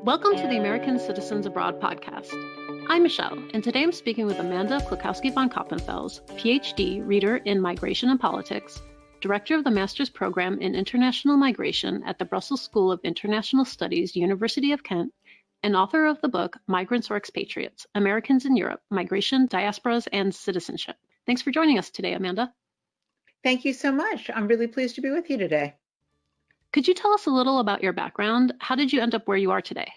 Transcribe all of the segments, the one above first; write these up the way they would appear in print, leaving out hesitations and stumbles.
Welcome to the American Citizens Abroad podcast. I'm Michelle, and today I'm speaking with Amanda Klekowski von Koppenfels, PhD, reader in Migration and Politics, director of the Master's Program in International Migration at the Brussels School of International Studies, University of Kent, and author of the book Migrants or Expatriates, Americans in Europe, Migration, Diasporas, and Citizenship. Thanks for joining us today, Amanda. Thank you so much. I'm really pleased to be with you today. Could you tell us a little about your background? How did you end up where you are today?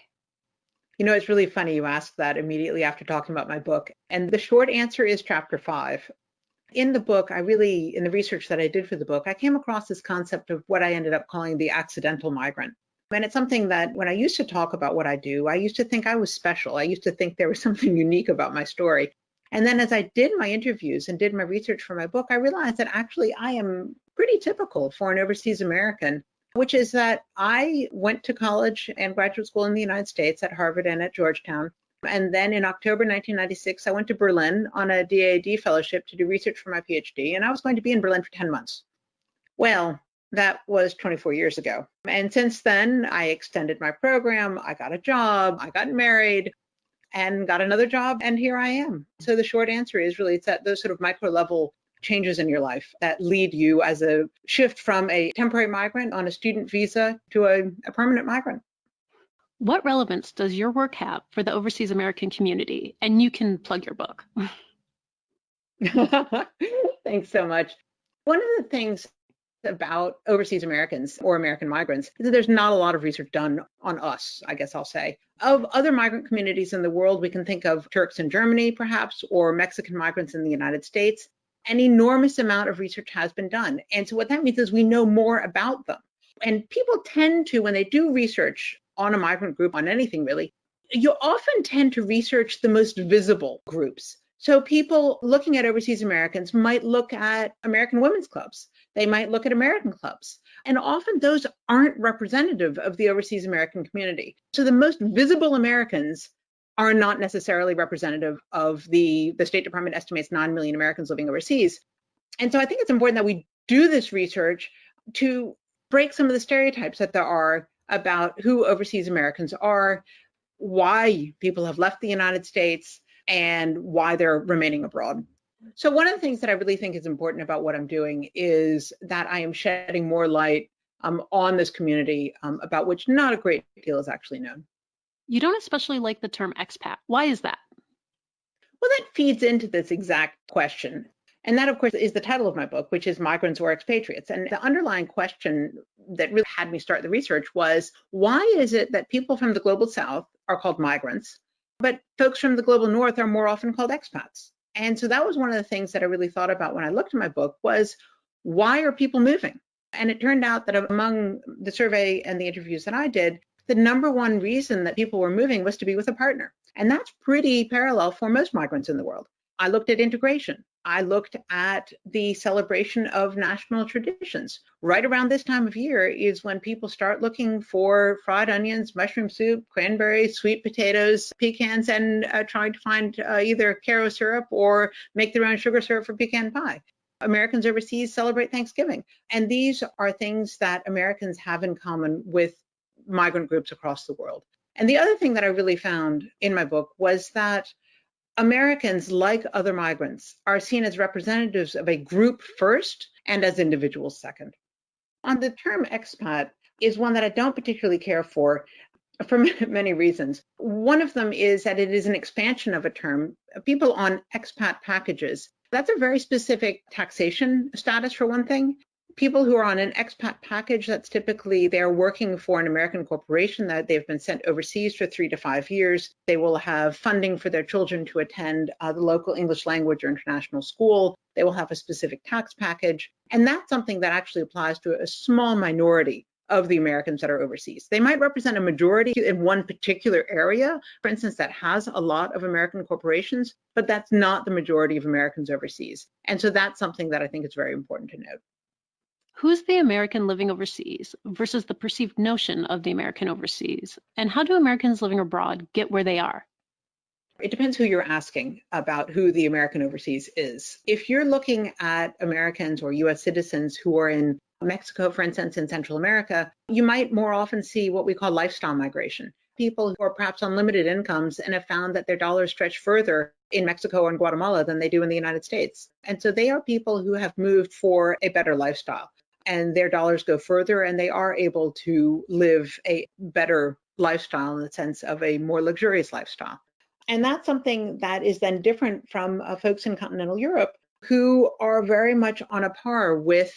You know, it's really funny you asked that immediately after talking about my book. And the short answer is chapter 5. In the book, in the research that I did for the book, I came across this concept of what I ended up calling the accidental migrant. And it's something that when I used to talk about what I do, I used to think I was special. I used to think there was something unique about my story. And then as I did my interviews and did my research for my book, I realized that actually I am pretty typical for an overseas American, which is that I went to college and graduate school in the United States at Harvard and at Georgetown. And then in October 1996, I went to Berlin on a DAAD fellowship to do research for my PhD, and I was going to be in Berlin for 10 months. Well, that was 24 years ago. And since then, I extended my program, I got a job, I got married, and got another job, and here I am. So the short answer is really it's that those sort of micro level changes in your life that lead you as a shift from a temporary migrant on a student visa to a permanent migrant. What relevance does your work have for the overseas American community? And you can plug your book. Thanks so much. One of the things about overseas Americans or American migrants is that there's not a lot of research done on us, I guess I'll say. Of other migrant communities in the world, we can think of Turks in Germany, perhaps, or Mexican migrants in the United States. An enormous amount of research has been done. And so what that means is we know more about them. And people tend to, when they do research on a migrant group, on anything really, you often tend to research the most visible groups. So people looking at overseas Americans might look at American women's clubs. They might look at American clubs. And often those aren't representative of the overseas American community. So the most visible Americans are not necessarily representative of the State Department estimates 9 million Americans living overseas. And so I think it's important that we do this research to break some of the stereotypes that there are about who overseas Americans are, why people have left the United States, and why they're remaining abroad. So one of the things that I really think is important about what I'm doing is that I am shedding more light on this community about which not a great deal is actually known. You don't especially like the term expat. Why is that? Well, that feeds into this exact question. And that, of course, is the title of my book, which is Migrants or Expatriates. And the underlying question that really had me start the research was, why is it that people from the global south are called migrants, but folks from the global north are more often called expats? And so that was one of the things that I really thought about when I looked at my book was, why are people moving? And it turned out that among the survey and the interviews that I did, the number one reason that people were moving was to be with a partner. And that's pretty parallel for most migrants in the world. I looked at integration. I looked at the celebration of national traditions. Right around this time of year is when people start looking for fried onions, mushroom soup, cranberries, sweet potatoes, pecans, and trying to find either Caro syrup or make their own sugar syrup for pecan pie. Americans overseas celebrate Thanksgiving. And these are things that Americans have in common with migrant groups across the world. And the other thing that I really found in my book was that Americans, like other migrants, are seen as representatives of a group first and as individuals second. On the term expat is one that I don't particularly care for many reasons. One of them is that it is an expansion of a term. People on expat packages, that's a very specific taxation status for one thing. People who are on an expat package, that's typically they're working for an American corporation that they've been sent overseas for 3 to 5 years. They will have funding for their children to attend the local English language or international school. They will have a specific tax package. And that's something that actually applies to a small minority of the Americans that are overseas. They might represent a majority in one particular area, for instance, that has a lot of American corporations, but that's not the majority of Americans overseas. And so that's something that I think is very important to note. Who's the American living overseas versus the perceived notion of the American overseas? And how do Americans living abroad get where they are? It depends who you're asking about who the American overseas is. If you're looking at Americans or US citizens who are in Mexico, for instance, in Central America, you might more often see what we call lifestyle migration. people who are perhaps on limited incomes and have found that their dollars stretch further in Mexico or in Guatemala than they do in the United States. And so they are people who have moved for a better lifestyle, and their dollars go further and they are able to live a better lifestyle in the sense of a more luxurious lifestyle. And that's something that is then different from folks in continental Europe who are very much on a par with,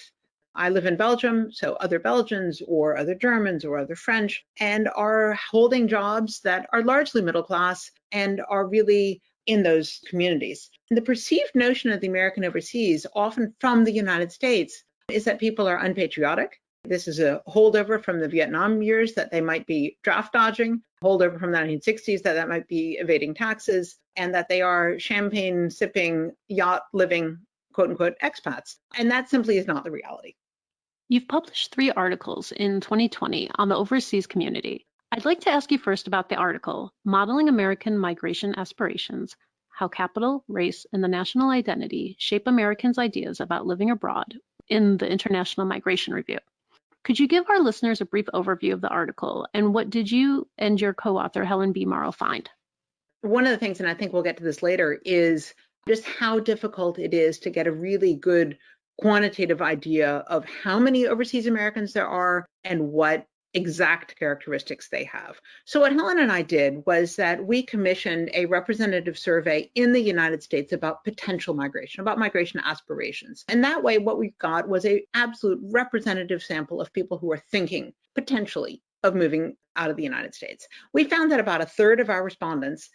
I live in Belgium, so other Belgians or other Germans or other French, and are holding jobs that are largely middle class and are really in those communities. And the perceived notion of the American overseas, often from the United States, is that people are unpatriotic. This is a holdover from the Vietnam years, that they might be draft dodging, holdover from the 1960s, that might be evading taxes, and that they are champagne sipping, yacht living, quote unquote, expats. And that simply is not the reality. You've published 3 articles in 2020 on the overseas community. I'd like to ask you first about the article, Modeling American Migration Aspirations, How Capital, Race, and the National Identity Shape Americans' Ideas About Living Abroad in the International Migration Review. Could you give our listeners a brief overview of the article, and what did you and your co-author, Helen B. Morrow, find? One of the things, and I think we'll get to this later, is just how difficult it is to get a really good quantitative idea of how many overseas Americans there are and what exact characteristics they have. So what Helen and I did was that we commissioned a representative survey in the United States about potential migration, about migration aspirations. And that way, what we got was an absolute representative sample of people who are thinking potentially of moving out of the United States. We found that about a third of our respondents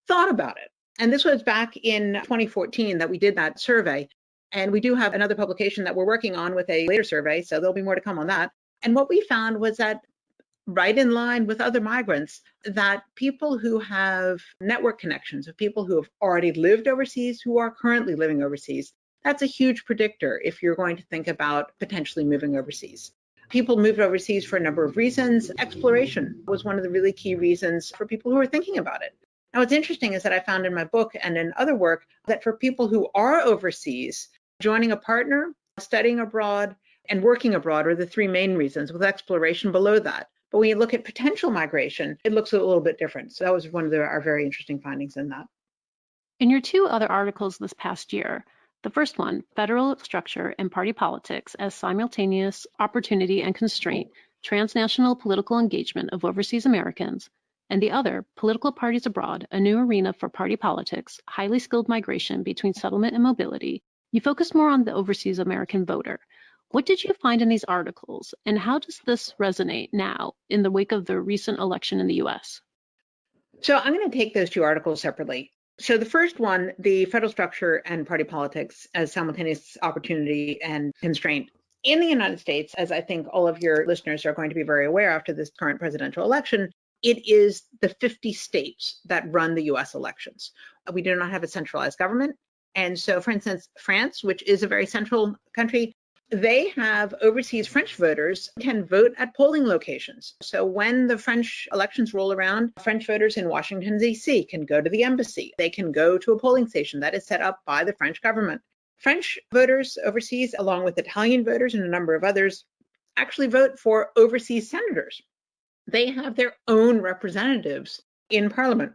thought about it. And this was back in 2014 that we did that survey. And we do have another publication that we're working on with a later survey, so there'll be more to come on that. And what we found was that, right in line with other migrants, that people who have network connections, of people who have already lived overseas, who are currently living overseas, that's a huge predictor if you're going to think about potentially moving overseas. People moved overseas for a number of reasons. Exploration was one of the really key reasons for people who are thinking about it. Now, what's interesting is that I found in my book and in other work that for people who are overseas, joining a partner, studying abroad, and working abroad are the 3 main reasons, with exploration below that. But when you look at potential migration, it looks a little bit different. So that was one of our very interesting findings in that. In your 2 other articles this past year, the first one, Federal Structure and Party Politics as Simultaneous Opportunity and Constraint, Transnational Political Engagement of Overseas Americans, and the other, Political Parties Abroad, a New Arena for Party Politics, Highly Skilled Migration Between Settlement and Mobility, you focus more on the overseas American voter. What did you find in these articles, and how does this resonate now in the wake of the recent election in the US? So I'm going to take those 2 articles separately. So the first one, the Federal Structure and Party Politics as Simultaneous Opportunity and Constraint. In the United States, as I think all of your listeners are going to be very aware after this current presidential election, it is the 50 states that run the US elections. We do not have a centralized government. And so, for instance, France, which is a very central country, they have overseas French voters can vote at polling locations. So when the French elections roll around, French voters in Washington, D.C. can go to the embassy. They can go to a polling station that is set up by the French government. French voters overseas, along with Italian voters and a number of others, actually vote for overseas senators. They have their own representatives in parliament.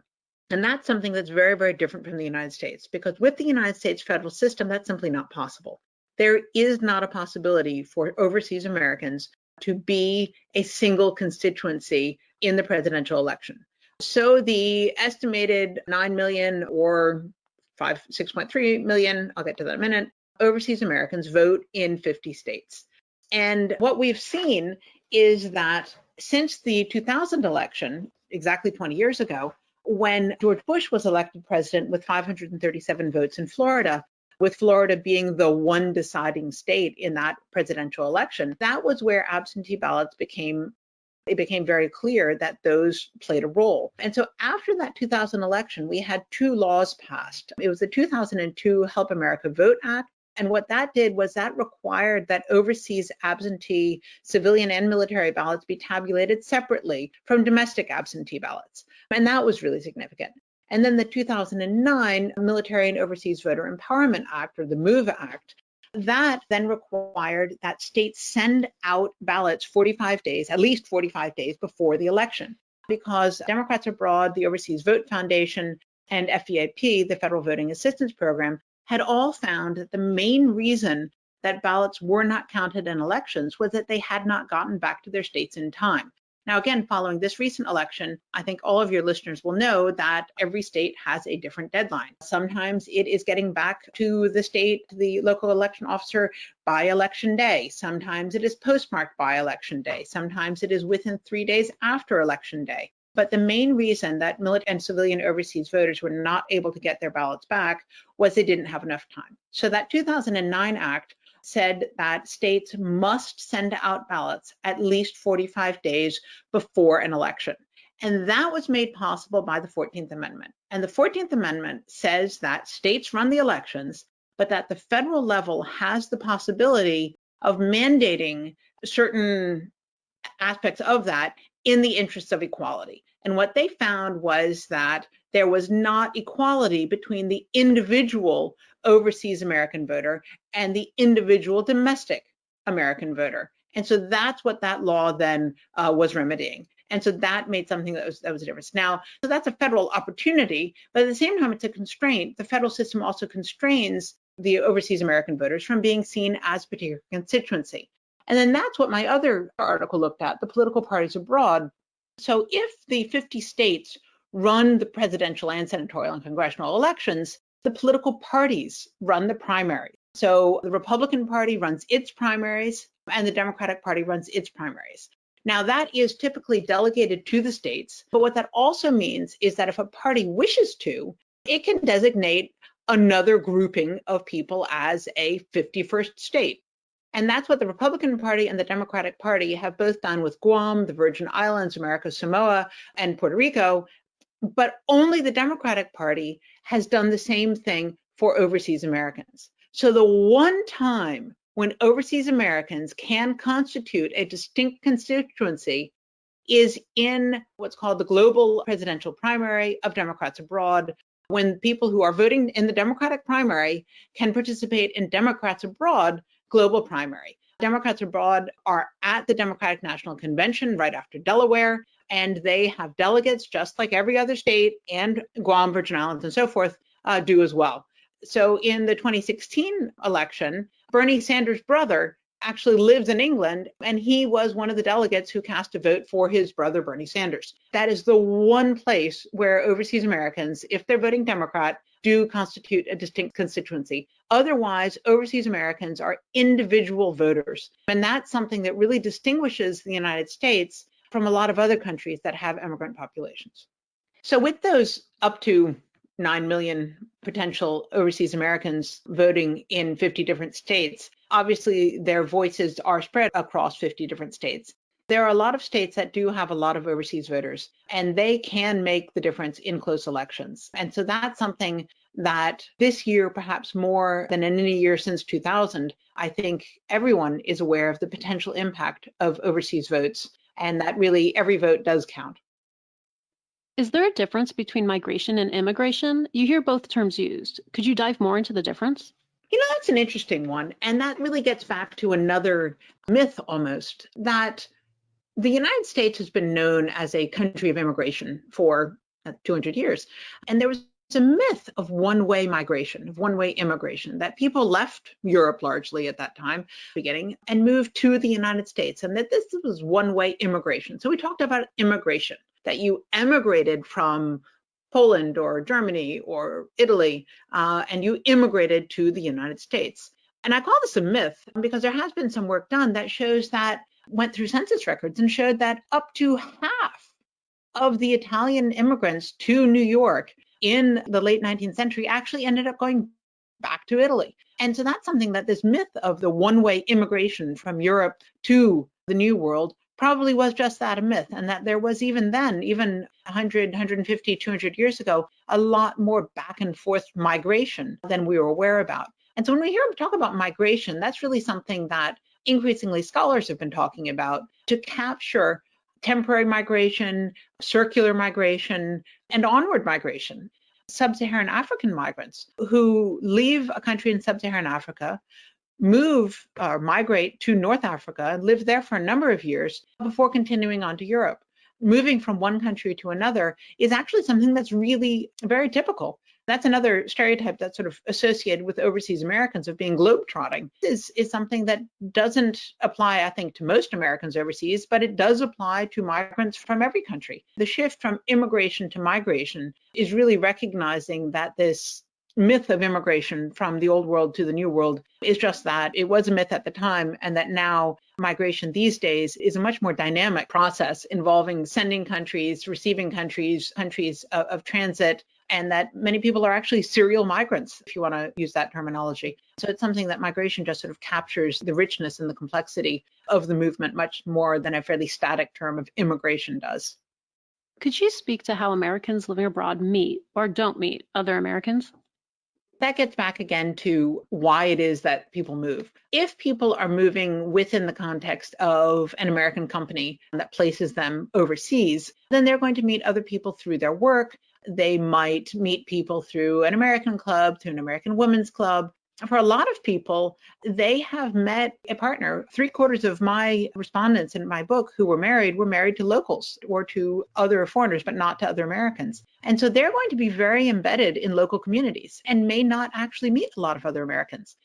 And that's something that's very, very different from the United States, because with the United States federal system, that's simply not possible. There is not a possibility for overseas Americans to be a single constituency in the presidential election. So the estimated 9 million or 6.3 million, I'll get to that in a minute, overseas Americans vote in 50 states. And what we've seen is that since the 2000 election, exactly 20 years ago, when George Bush was elected president with 537 votes in Florida, with Florida being the one deciding state in that presidential election, that was where absentee ballots became very clear that those played a role. And so after that 2000 election, we had 2 laws passed. It was the 2002 Help America Vote Act. And what that did was that required that overseas absentee civilian and military ballots be tabulated separately from domestic absentee ballots. And that was really significant. And then the 2009 Military and Overseas Voter Empowerment Act, or the MOVE Act, that then required that states send out ballots 45 days, at least 45 days before the election. because Democrats Abroad, the Overseas Vote Foundation, and FVAP, the Federal Voting Assistance Program, had all found that the main reason that ballots were not counted in elections was that they had not gotten back to their states in time. Now, again, following this recent election, I think all of your listeners will know that every state has a different deadline. Sometimes it is getting back to the state, the local election officer, by election day. Sometimes it is postmarked by election day. Sometimes it is within 3 days after election day. But the main reason that military and civilian overseas voters were not able to get their ballots back was they didn't have enough time. So that 2009 Act said that states must send out ballots at least 45 days before an election. And that was made possible by the 14th Amendment. And the 14th Amendment says that states run the elections, but that the federal level has the possibility of mandating certain aspects of that in the interests of equality. And what they found was that there was not equality between the individual overseas American voter and the individual domestic American voter. And so that's what that law then was remedying. And so that made something that was a difference. Now, so that's a federal opportunity, but at the same time, it's a constraint. The federal system also constrains the overseas American voters from being seen as a particular constituency. And then that's what my other article looked at, the political parties abroad. So if the 50 states run the presidential and senatorial and congressional elections, the political parties run the primaries. So the Republican Party runs its primaries and the Democratic Party runs its primaries. Now that is typically delegated to the states, but what that also means is that if a party wishes to, it can designate another grouping of people as a 51st state. And that's what the Republican Party and the Democratic Party have both done with Guam, the Virgin Islands, American Samoa, and Puerto Rico. But only the Democratic Party has done the same thing for overseas Americans. So the one time when overseas Americans can constitute a distinct constituency is in what's called the global presidential primary of Democrats abroad, when people who are voting in the Democratic primary can participate in Democrats abroad global primary. Democrats abroad are at the Democratic National Convention right after Delaware, and they have delegates just like every other state, and Guam, Virgin Islands, and so forth do as well. So in the 2016 election, Bernie Sanders' brother actually lives in England, and he was one of the delegates who cast a vote for his brother, Bernie Sanders. That is the one place where overseas Americans, if they're voting Democrat, do constitute a distinct constituency. Otherwise, overseas Americans are individual voters. And that's something that really distinguishes the United States from a lot of other countries that have immigrant populations. So with those up to 9 million potential overseas Americans voting in 50 different states, obviously their voices are spread across 50 different states. There are a lot of states that do have a lot of overseas voters, and they can make the difference in close elections. And so that's something that this year, perhaps more than in any year since 2000, I think everyone is aware of the potential impact of overseas votes, and that really every vote does count. Is there a difference between migration and immigration? You hear both terms used. Could you dive more into the difference? That's an interesting one. And that really gets back to another myth almost, that the United States has been known as a country of immigration for 200 years. And there was a myth of one-way migration, of one-way immigration, that people left Europe largely at that time, beginning, and moved to the United States, and that this was one-way immigration. So we talked about immigration, that you emigrated from Poland or Germany or Italy, and you immigrated to the United States. And I call this a myth because there has been some work done that shows that went through census records and showed that up to half of the Italian immigrants to New York in the late 19th century actually ended up going back to Italy. And so that's something that this myth of the one-way immigration from Europe to the New World probably was just that, a myth, and that there was even then, even 100, 150, 200 years ago, a lot more back and forth migration than we were aware about. And so when we hear talk about migration, that's really something that increasingly scholars have been talking about to capture temporary migration, circular migration, and onward migration. Sub-Saharan African migrants who leave a country in Sub-Saharan Africa, move or migrate to North Africa and live there for a number of years before continuing on to Europe. moving from one country to another is actually something that's really very typical. That's another stereotype that's sort of associated with overseas Americans of being globetrotting is something that doesn't apply, I think, to most Americans overseas, but it does apply to migrants from every country. The shift from immigration to migration is really recognizing that this myth of immigration from the old world to the new world is just that. It was a myth at the time, and that now migration these days is a much more dynamic process involving sending countries, receiving countries, countries of transit, and that many people are actually serial migrants, if you want to use that terminology. So it's something that migration just sort of captures the richness and the complexity of the movement much more than a fairly static term of immigration does. Could you speak to how Americans living abroad meet or don't meet other Americans? That gets back again to why it is that people move. If people are moving within the context of an American company that places them overseas, then they're going to meet other people through their work. They might meet people through an American club, through an American women's club. For a lot of people, they have met a partner. 3/4 of my respondents in my book who were married to locals or to other foreigners, but not to other Americans. And so they're going to be very embedded in local communities and may not actually meet a lot of other Americans.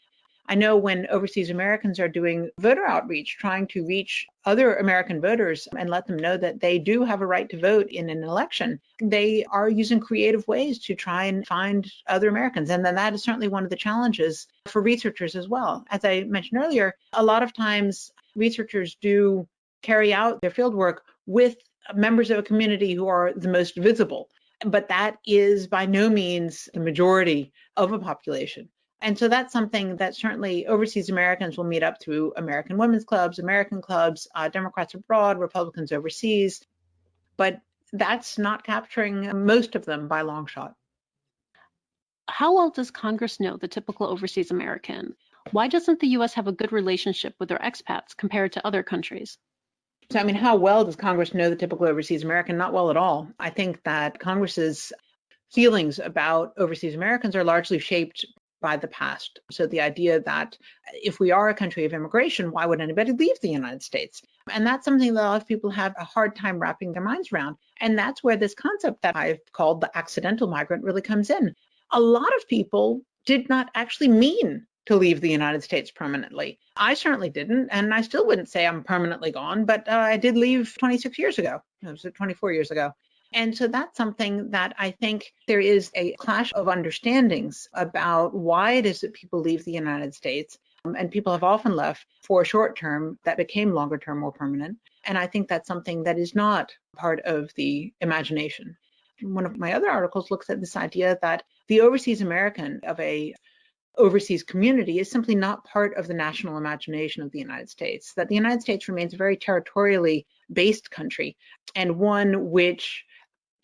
I know when overseas Americans are doing voter outreach, trying to reach other American voters and let them know that they do have a right to vote in an election, they are using creative ways to try and find other Americans. And then that is certainly one of the challenges for researchers as well. As I mentioned earlier, a lot of times researchers do carry out their fieldwork with members of a community who are the most visible, but that is by no means the majority of a population. And so that's something that certainly overseas Americans will meet up through American women's clubs, American clubs, Democrats abroad, Republicans overseas. But that's not capturing most of them by a long shot. How well does Congress know the typical overseas American? Why doesn't the U.S. have a good relationship with their expats compared to other countries? So, how well does Congress know the typical overseas American? Not well at all. I think that Congress's feelings about overseas Americans are largely shaped by the past. So the idea that if we are a country of immigration, why would anybody leave the United States? And that's something that a lot of people have a hard time wrapping their minds around. And that's where this concept that I've called the accidental migrant really comes in. A lot of people did not actually mean to leave the United States permanently. I certainly didn't, and I still wouldn't say I'm permanently gone, but I did leave 26 years ago. It was 24 years ago. And so that's something that I think there is a clash of understandings about why it is that people leave the United States. And people have often left for short term that became longer term, more permanent. And I think that's something that is not part of the imagination. One of my other articles looks at this idea that the overseas American of a overseas community is simply not part of the national imagination of the United States, that the United States remains a very territorially based country and one which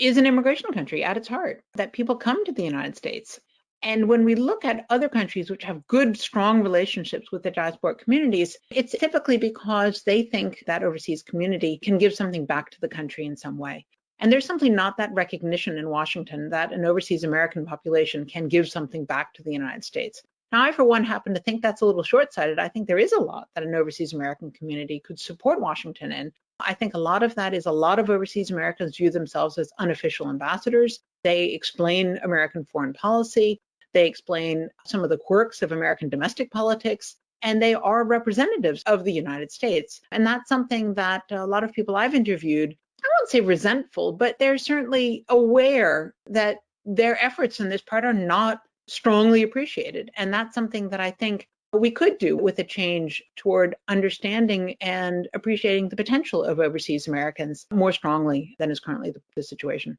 is an immigration country at its heart, that people come to the United States. And when we look at other countries which have good, strong relationships with the diasporic communities, it's typically because they think that overseas community can give something back to the country in some way. And there's simply not that recognition in Washington that an overseas American population can give something back to the United States. Now, I, for one, happen to think that's a little short-sighted. I think there is a lot that an overseas American community could support Washington in. I think a lot of that is a lot of overseas Americans view themselves as unofficial ambassadors. They explain American foreign policy. They explain some of the quirks of American domestic politics, and they are representatives of the United States. And that's something that a lot of people I've interviewed, I won't say resentful, but they're certainly aware that their efforts in this part are not strongly appreciated. And that's something that I think we could do with a change toward understanding and appreciating the potential of overseas Americans more strongly than is currently the situation.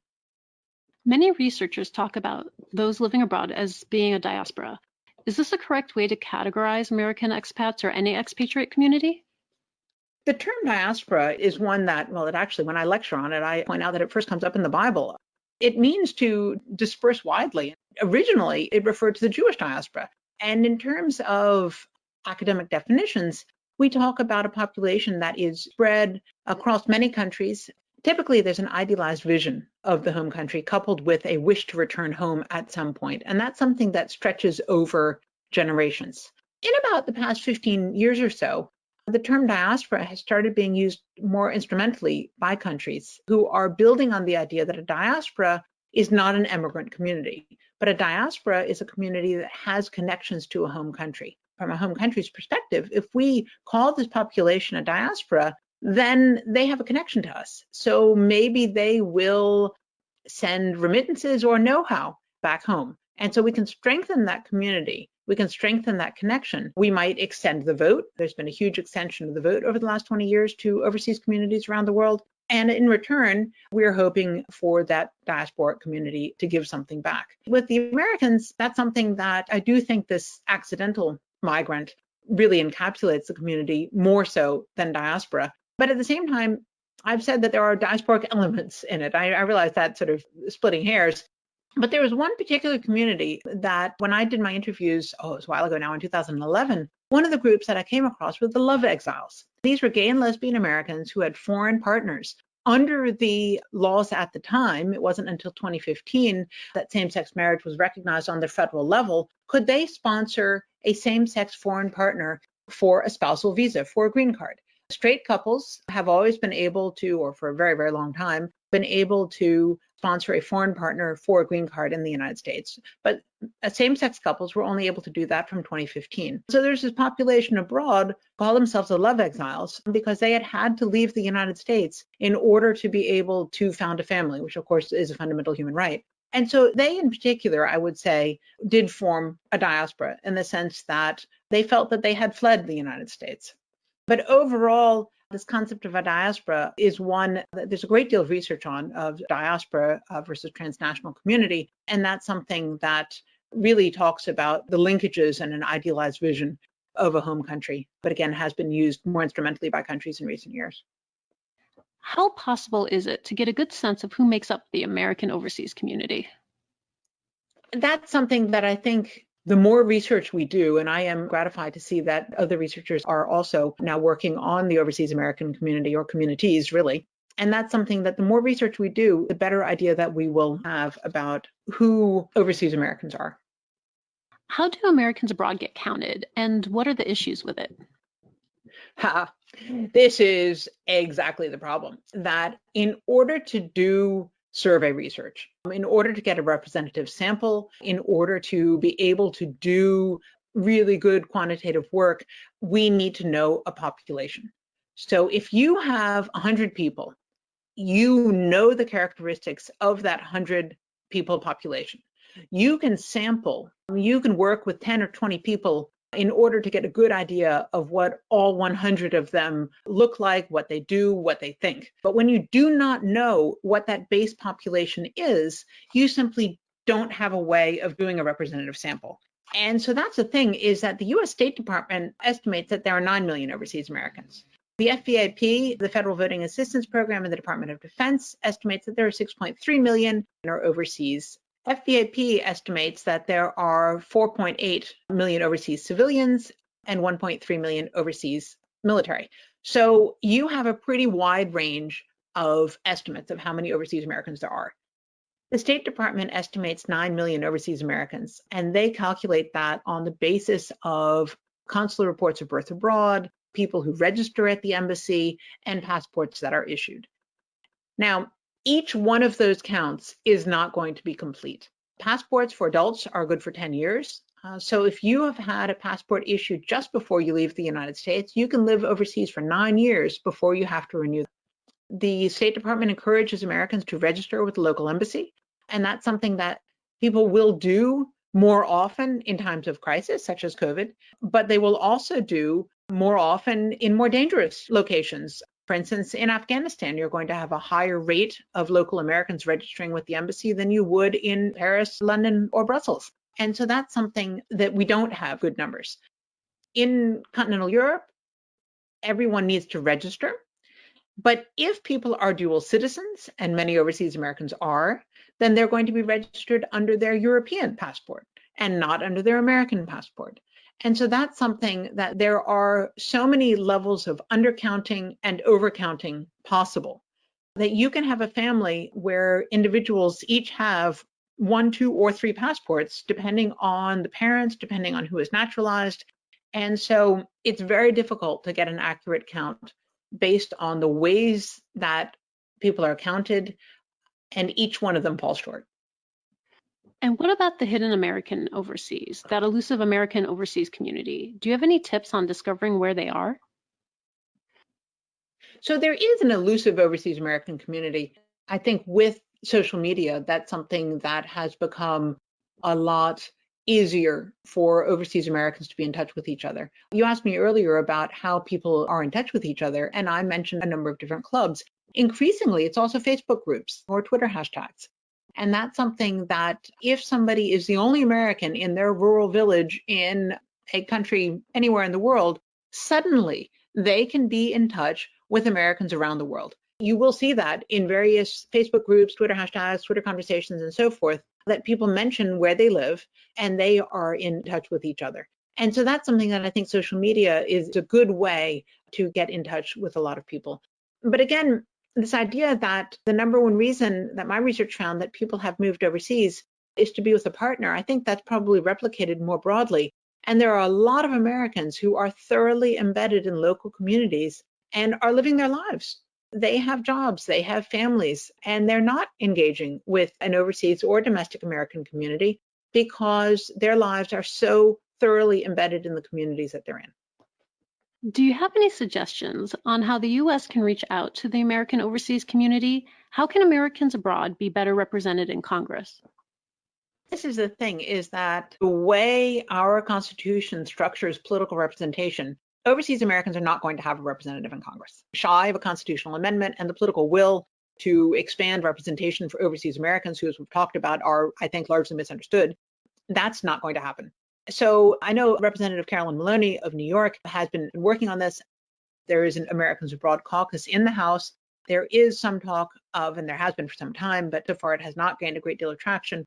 Many researchers talk about those living abroad as being a diaspora. Is this a correct way to categorize American expats or any expatriate community? The term diaspora is one that, well, it actually, when I lecture on it, I point out that it first comes up in the Bible. It means to disperse widely. Originally, it referred to the Jewish diaspora. And in terms of academic definitions, we talk about a population that is spread across many countries. Typically, there's an idealized vision of the home country coupled with a wish to return home at some point. And that's something that stretches over generations. In about the past 15 years or so, the term diaspora has started being used more instrumentally by countries who are building on the idea that a diaspora is not an immigrant community, but a diaspora is a community that has connections to a home country. From a home country's perspective, if we call this population a diaspora, then they have a connection to us. So maybe they will send remittances or know-how back home. And so we can strengthen that community. We can strengthen that connection. We might extend the vote. There's been a huge extension of the vote over the last 20 years to overseas communities around the world. And in return, we're hoping for that diasporic community to give something back. With the Americans, that's something that I do think this accidental migrant really encapsulates the community more so than diaspora. But at the same time, I've said that there are diasporic elements in it. I realize that's sort of splitting hairs. But there was one particular community that when I did my interviews, it was a while ago now, in 2011, one of the groups that I came across was the love exiles. These were gay and lesbian Americans who had foreign partners. Under the laws at the time, it wasn't until 2015 that same-sex marriage was recognized on the federal level, could they sponsor a same-sex foreign partner for a spousal visa, for a green card? Straight couples have always been able to, or for a very, very long time, been able to sponsor a foreign partner for a green card in the United States. But same-sex couples were only able to do that from 2015. So there's this population abroad call themselves the love exiles because they had to leave the United States in order to be able to found a family, which of course is a fundamental human right. And so they in particular, I would say, did form a diaspora in the sense that they felt that they had fled the United States. But overall, this concept of a diaspora is one that there's a great deal of research on, of diaspora versus transnational community. And that's something that really talks about the linkages and an idealized vision of a home country, but again, has been used more instrumentally by countries in recent years. How possible is it to get a good sense of who makes up the American overseas community? That's something that I think the more research we do, and I am gratified to see that other researchers are also now working on the overseas American community, or communities really. And that's something that the more research we do, the better idea that we will have about who overseas Americans are. How do Americans abroad get counted, and what are the issues with it? This is exactly the problem, that in order to do survey research, in order to get a representative sample, in order to be able to do really good quantitative work, we need to know a population. So if you have 100 people, you know the characteristics of that 100 people population. You can sample, you can work with 10 or 20 people in order to get a good idea of what all 100 of them look like, what they do, what they think. But when you do not know what that base population is, you simply don't have a way of doing a representative sample. And so that's the thing, is that the US State Department estimates that there are 9 million overseas Americans. The FVAP, the Federal Voting Assistance Program in the Department of Defense, estimates that there are 6.3 million are overseas. FVAP estimates that there are 4.8 million overseas civilians and 1.3 million overseas military. So you have a pretty wide range of estimates of how many overseas Americans there are. The State Department estimates 9 million overseas Americans, and they calculate that on the basis of consular reports of birth abroad, people who register at the embassy, and passports that are issued. Now, each one of those counts is not going to be complete. Passports for adults are good for 10 years. So if you have had a passport issued just before you leave the United States, you can live overseas for 9 years before you have to renew them. The State Department encourages Americans to register with the local embassy, and that's something that people will do more often in times of crisis, such as COVID, but they will also do more often in more dangerous locations. For instance, in Afghanistan, you're going to have a higher rate of local Americans registering with the embassy than you would in Paris, London, or Brussels. And so that's something that we don't have good numbers. In continental Europe, everyone needs to register. But if people are dual citizens, and many overseas Americans are, then they're going to be registered under their European passport and not under their American passport. And so that's something that there are so many levels of undercounting and overcounting possible that you can have a family where individuals each have 1, 2, or 3 passports, depending on the parents, depending on who is naturalized. And so it's very difficult to get an accurate count based on the ways that people are counted, and each one of them falls short. And what about the hidden American overseas, that elusive American overseas community? Do you have any tips on discovering where they are? So there is an elusive overseas American community. I think with social media, that's something that has become a lot easier for overseas Americans to be in touch with each other. You asked me earlier about how people are in touch with each other, and I mentioned a number of different clubs. Increasingly, it's also Facebook groups or Twitter hashtags. And that's something that if somebody is the only American in their rural village in a country anywhere in the world, suddenly they can be in touch with Americans around the world. You will see that in various Facebook groups, Twitter hashtags, Twitter conversations, and so forth, that people mention where they live and they are in touch with each other. And so that's something that I think social media is a good way to get in touch with a lot of people. But again, this idea that the number one reason that my research found that people have moved overseas is to be with a partner, I think that's probably replicated more broadly. And there are a lot of Americans who are thoroughly embedded in local communities and are living their lives. They have jobs, they have families, and they're not engaging with an overseas or domestic American community because their lives are so thoroughly embedded in the communities that they're in. Do you have any suggestions on how the U.S. can reach out to the American overseas community? How can Americans abroad be better represented in Congress? This is the thing, is that the way our Constitution structures political representation, overseas Americans are not going to have a representative in Congress. Shy of a constitutional amendment and the political will to expand representation for overseas Americans, who, as we've talked about, are, I think, largely misunderstood, that's not going to happen. So I know Representative Carolyn Maloney of New York has been working on this. There is an Americans Abroad caucus in the House. There is some talk of, and there has been for some time, but so far it has not gained a great deal of traction,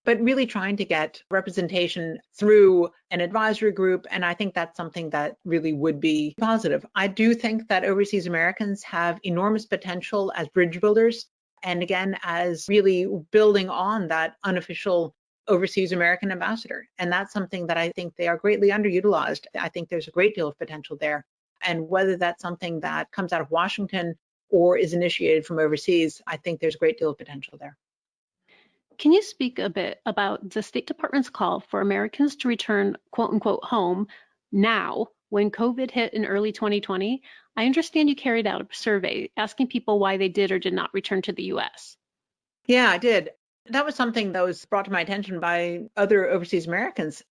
but really trying to get representation through an advisory group. And I think that's something that really would be positive. I do think that overseas Americans have enormous potential as bridge builders. And again, as really building on that unofficial overseas American ambassador. And that's something that I think they are greatly underutilized. I think there's a great deal of potential there. And whether that's something that comes out of Washington or is initiated from overseas, I think there's a great deal of potential there. Can you speak a bit about the State Department's call for Americans to return, quote unquote, home now when COVID hit in early 2020? I understand you carried out a survey asking people why they did or did not return to the US. Yeah, I did. That was something that was brought to my attention by other overseas Americans,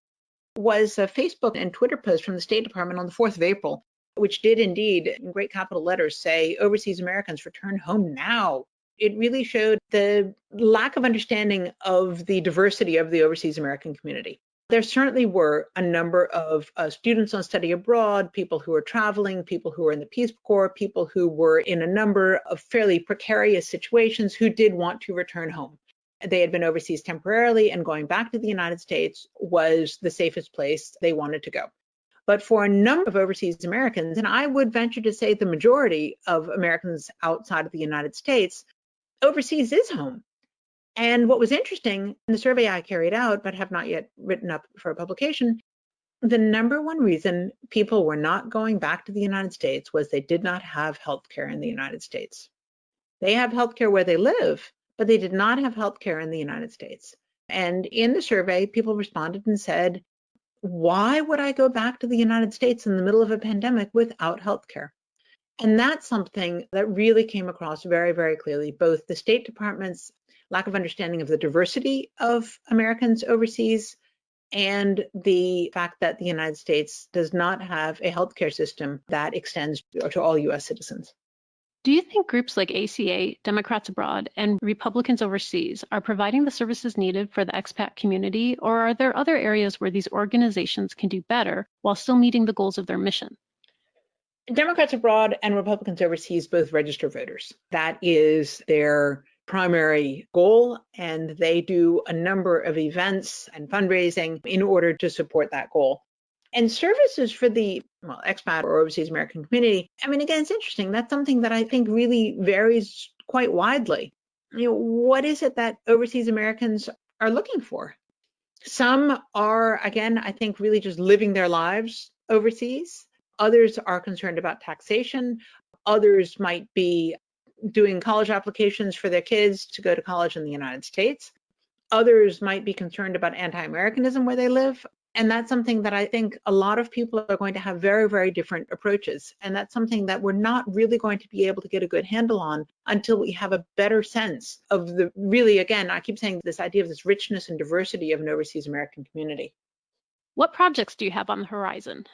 was a Facebook and Twitter post from the State Department on the 4th of April, which did indeed, in great capital letters, say, overseas Americans return home now. It really showed the lack of understanding of the diversity of the overseas American community. There certainly were a number of students on study abroad, people who were traveling, people who were in the Peace Corps, people who were in a number of fairly precarious situations who did want to return home. They had been overseas temporarily, and going back to the United States was the safest place they wanted to go. But for a number of overseas Americans, and I would venture to say the majority of Americans outside of the United States, overseas is home. And what was interesting in the survey I carried out, but have not yet written up for a publication, the number one reason people were not going back to the United States was they did not have health care in the United States. They have health care where they live, but they did not have health care in the United States. And in the survey, people responded and said, why would I go back to the United States in the middle of a pandemic without health care? And that's something that really came across very, very clearly, both the State Department's lack of understanding of the diversity of Americans overseas and the fact that the United States does not have a healthcare system that extends to all U.S. citizens. Do you think groups like ACA, Democrats Abroad, and Republicans Overseas are providing the services needed for the expat community, or are there other areas where these organizations can do better while still meeting the goals of their mission? Democrats Abroad and Republicans Overseas both register voters. That is their primary goal, and they do a number of events and fundraising in order to support that goal. And services for the expat or overseas American community, I mean, again, it's interesting. That's something that I think really varies quite widely. What is it that overseas Americans are looking for? Some are, again, I think really just living their lives overseas. Others are concerned about taxation. Others might be doing college applications for their kids to go to college in the United States. Others might be concerned about anti-Americanism where they live. And that's something that I think a lot of people are going to have very, very different approaches. And that's something that we're not really going to be able to get a good handle on until we have a better sense of the really, again, I keep saying this idea of this richness and diversity of an overseas American community. What projects do you have on the horizon?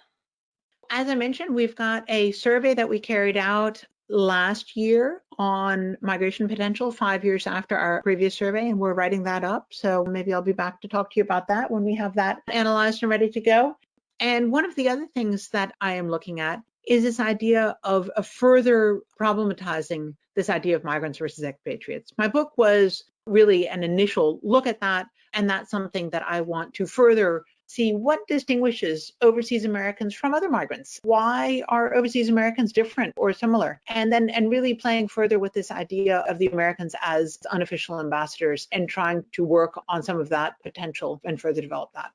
As I mentioned, we've got a survey that we carried out last year on migration potential, 5 years after our previous survey, and we're writing that up. So maybe I'll be back to talk to you about that when we have that analyzed and ready to go. And one of the other things that I am looking at is this idea of a further problematizing this idea of migrants versus expatriates. My book was really an initial look at that, and that's something that I want to further see what distinguishes overseas Americans from other migrants. Why are overseas Americans different or similar? And really playing further with this idea of the Americans as unofficial ambassadors and trying to work on some of that potential and further develop that.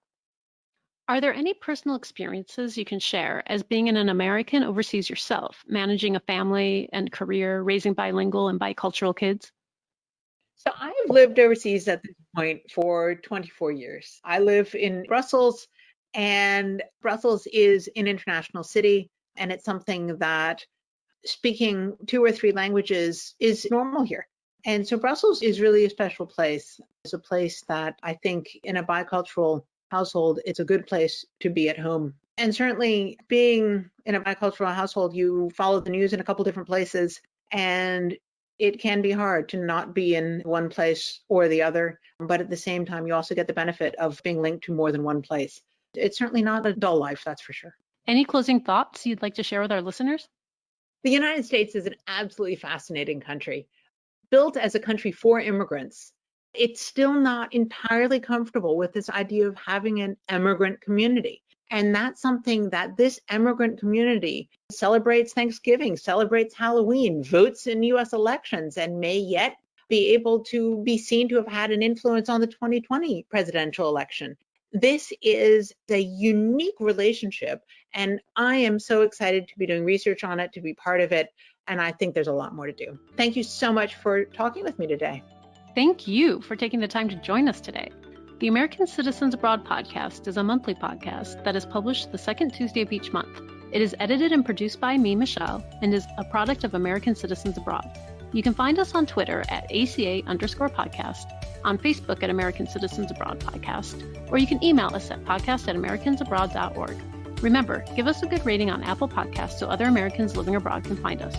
Are there any personal experiences you can share as being an American overseas yourself, managing a family and career, raising bilingual and bicultural kids? So I've lived overseas at this point for 24 years. I live in Brussels, and Brussels is an international city, and it's something that speaking 2 or 3 languages is normal here. And so Brussels is really a special place. It's a place that I think in a bicultural household, it's a good place to be at home. And certainly being in a bicultural household, you follow the news in a couple different places, and it can be hard to not be in one place or the other, but at the same time, you also get the benefit of being linked to more than one place. It's certainly not a dull life, that's for sure. Any closing thoughts you'd like to share with our listeners? The United States is an absolutely fascinating country. Built as a country for immigrants, it's still not entirely comfortable with this idea of having an immigrant community. And that's something that this immigrant community celebrates Thanksgiving, celebrates Halloween, votes in US elections, and may yet be able to be seen to have had an influence on the 2020 presidential election. This is a unique relationship, and I am so excited to be doing research on it, to be part of it, and I think there's a lot more to do. Thank you so much for talking with me today. Thank you for taking the time to join us today. The American Citizens Abroad podcast is a monthly podcast that is published the second Tuesday of each month. It is edited and produced by me, Michelle, and is a product of American Citizens Abroad. You can find us on Twitter at ACA_podcast, on Facebook at American Citizens Abroad Podcast, or you can email us at podcast@americansabroad.org. Remember, give us a good rating on Apple Podcasts so other Americans living abroad can find us.